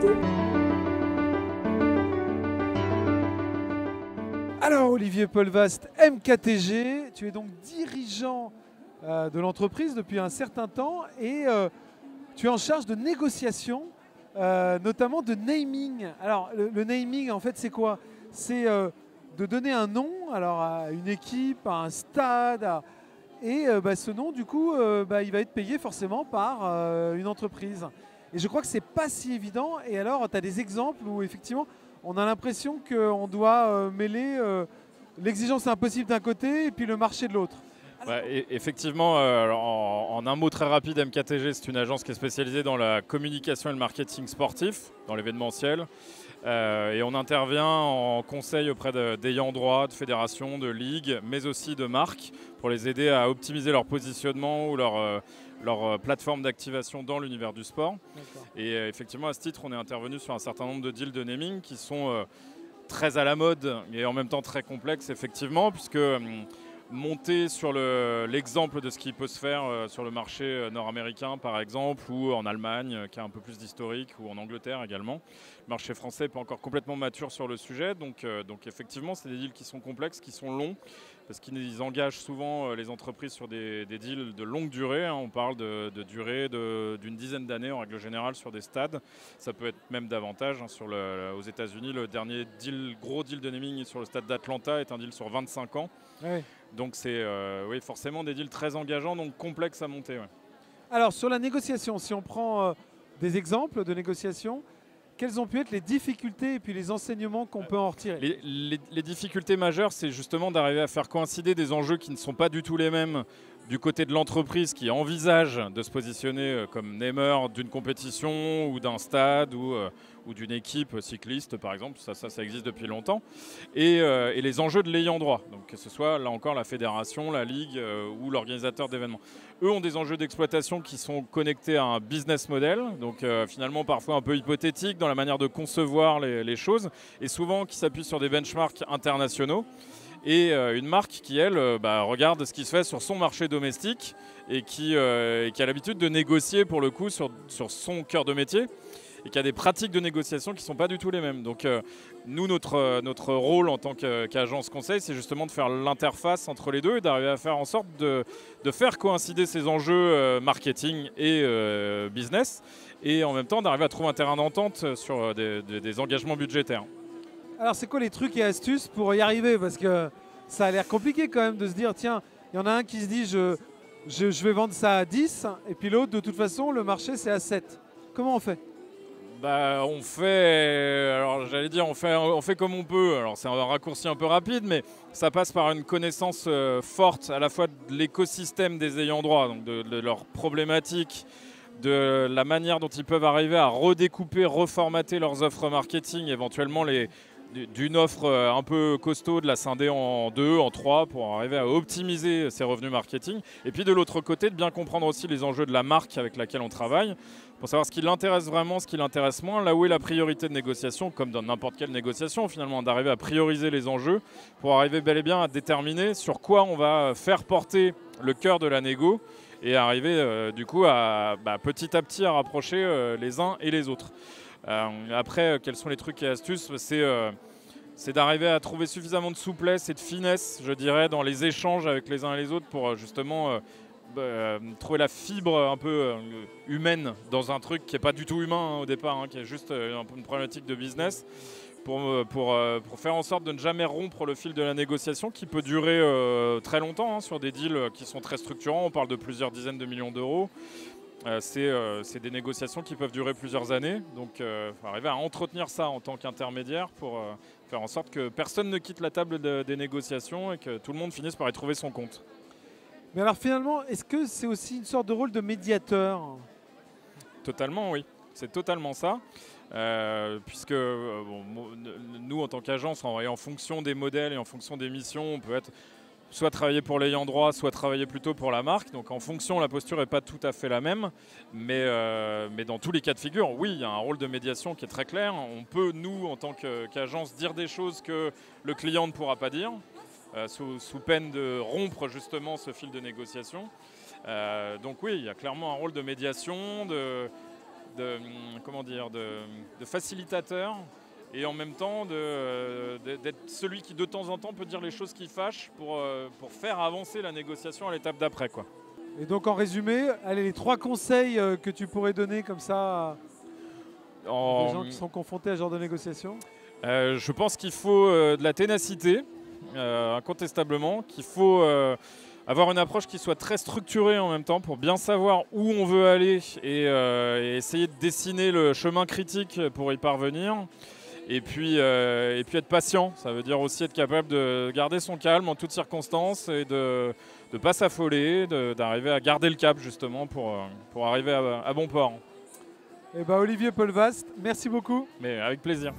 société. Alors Olivier Polvast, MKTG, tu es donc dirigeant de l'entreprise depuis un certain temps et tu es en charge de négociations, notamment de naming. Alors le naming en fait c'est quoi? C'est de donner un nom alors, à une équipe, à un stade, et ce nom du coup il va être payé forcément par une entreprise. Et je crois que c'est pas si évident. Et alors tu as des exemples où effectivement on a l'impression qu'on doit mêler l'exigence impossible d'un côté et puis le marché de l'autre. Ouais, effectivement, en un mot très rapide, MKTG, c'est une agence qui est spécialisée dans la communication et le marketing sportif, dans l'événementiel. Et on intervient en conseil auprès d'ayants droit, de fédérations, de ligues, mais aussi de marques, pour les aider à optimiser leur positionnement ou leur plateforme d'activation dans l'univers du sport. Et effectivement, à ce titre, on est intervenu sur un certain nombre de deals de naming qui sont très à la mode et en même temps très complexes, effectivement, puisque monter sur l'exemple de ce qui peut se faire sur le marché nord-américain, par exemple, ou en Allemagne, qui a un peu plus d'historique, ou en Angleterre également. Le marché français n'est pas encore complètement mature sur le sujet, donc effectivement, c'est des deals qui sont complexes, qui sont longs, parce qu'ils engagent souvent les entreprises sur des deals de longue durée. On parle de durée d'une dizaine d'années en règle générale sur des stades. Ça peut être même davantage. Aux États-Unis, le dernier gros deal de naming sur le stade d'Atlanta est un deal sur 25 ans. Oui. Donc c'est oui, forcément des deals très engageants, donc complexes à monter. Ouais. Alors sur la négociation, si on prend des exemples de négociations, quelles ont pu être les difficultés et puis les enseignements qu'on peut en retirer? Les difficultés majeures, c'est justement d'arriver à faire coïncider des enjeux qui ne sont pas du tout les mêmes du côté de l'entreprise qui envisage de se positionner comme namer d'une compétition ou d'un stade ou d'une équipe cycliste, par exemple. Ça existe depuis longtemps. Et les enjeux de l'ayant droit, donc que ce soit là encore la fédération, la ligue ou l'organisateur d'événements. Eux ont des enjeux d'exploitation qui sont connectés à un business model, donc finalement parfois un peu hypothétique dans la manière de concevoir les choses, et souvent qui s'appuient sur des benchmarks internationaux. Et une marque qui, elle, regarde ce qui se fait sur son marché domestique et qui a l'habitude de négocier pour le coup sur son cœur de métier et qui a des pratiques de négociation qui ne sont pas du tout les mêmes. Donc nous, notre rôle en tant qu'agence conseil, c'est justement de faire l'interface entre les deux et d'arriver à faire en sorte de faire coïncider ces enjeux marketing et business et en même temps d'arriver à trouver un terrain d'entente sur des engagements budgétaires. Alors c'est quoi les trucs et astuces pour y arriver? Parce que ça a l'air compliqué quand même de se dire, tiens, il y en a un qui se dit je vais vendre ça à 10 et puis l'autre de toute façon le marché c'est à 7. Comment on fait? On fait, alors j'allais dire, on fait comme on peut. Alors c'est un raccourci un peu rapide, mais ça passe par une connaissance forte à la fois de l'écosystème des ayants droit, donc de leurs problématiques, de la manière dont ils peuvent arriver à redécouper, reformater leurs offres marketing, éventuellement d'une offre un peu costaud, de la scinder en 2, en 3 pour arriver à optimiser ses revenus marketing. Et puis de l'autre côté, de bien comprendre aussi les enjeux de la marque avec laquelle on travaille, pour savoir ce qui l'intéresse vraiment, ce qui l'intéresse moins, là où est la priorité de négociation, comme dans n'importe quelle négociation finalement, d'arriver à prioriser les enjeux pour arriver bel et bien à déterminer sur quoi on va faire porter le cœur de la négo et arriver du coup à petit à petit à rapprocher les uns et les autres. Après, quels sont les trucs et astuces? C'est d'arriver à trouver suffisamment de souplesse et de finesse, je dirais, dans les échanges avec les uns et les autres pour justement trouver la fibre un peu humaine dans un truc qui n'est pas du tout humain au départ, qui est juste une problématique de business. Pour faire en sorte de ne jamais rompre le fil de la négociation qui peut durer très longtemps sur des deals qui sont très structurants. On parle de plusieurs dizaines de millions d'euros. C'est des négociations qui peuvent durer plusieurs années. Donc il faut arriver à entretenir ça en tant qu'intermédiaire pour faire en sorte que personne ne quitte la table des négociations et que tout le monde finisse par y trouver son compte. Mais alors finalement, est-ce que c'est aussi une sorte de rôle de médiateur? Totalement, oui. C'est totalement ça. Puisque nous, en tant qu'agence, en fonction des modèles et en fonction des missions, on peut être soit travailler pour l'ayant droit, soit travailler plutôt pour la marque. Donc en fonction, la posture n'est pas tout à fait la même. Mais dans tous les cas de figure, oui, il y a un rôle de médiation qui est très clair. On peut, nous, en tant qu'agence, dire des choses que le client ne pourra pas dire, sous peine de rompre justement ce fil de négociation. Donc oui, il y a clairement un rôle de médiation, comment dire, de facilitateur et en même temps d'être celui qui de temps en temps peut dire les choses qui fâchent pour faire avancer la négociation à l'étape d'après, quoi. Et donc en résumé, allez, les 3 conseils que tu pourrais donner comme ça à des gens qui sont confrontés à ce genre de négociation? Je pense qu'il faut de la ténacité, incontestablement, qu'il faut avoir une approche qui soit très structurée en même temps pour bien savoir où on veut aller et essayer de dessiner le chemin critique pour y parvenir. Et puis être patient, ça veut dire aussi être capable de garder son calme en toutes circonstances et de ne pas s'affoler, d'arriver à garder le cap justement pour arriver à bon port. Eh ben, Olivier Polvast, merci beaucoup. Mais avec plaisir.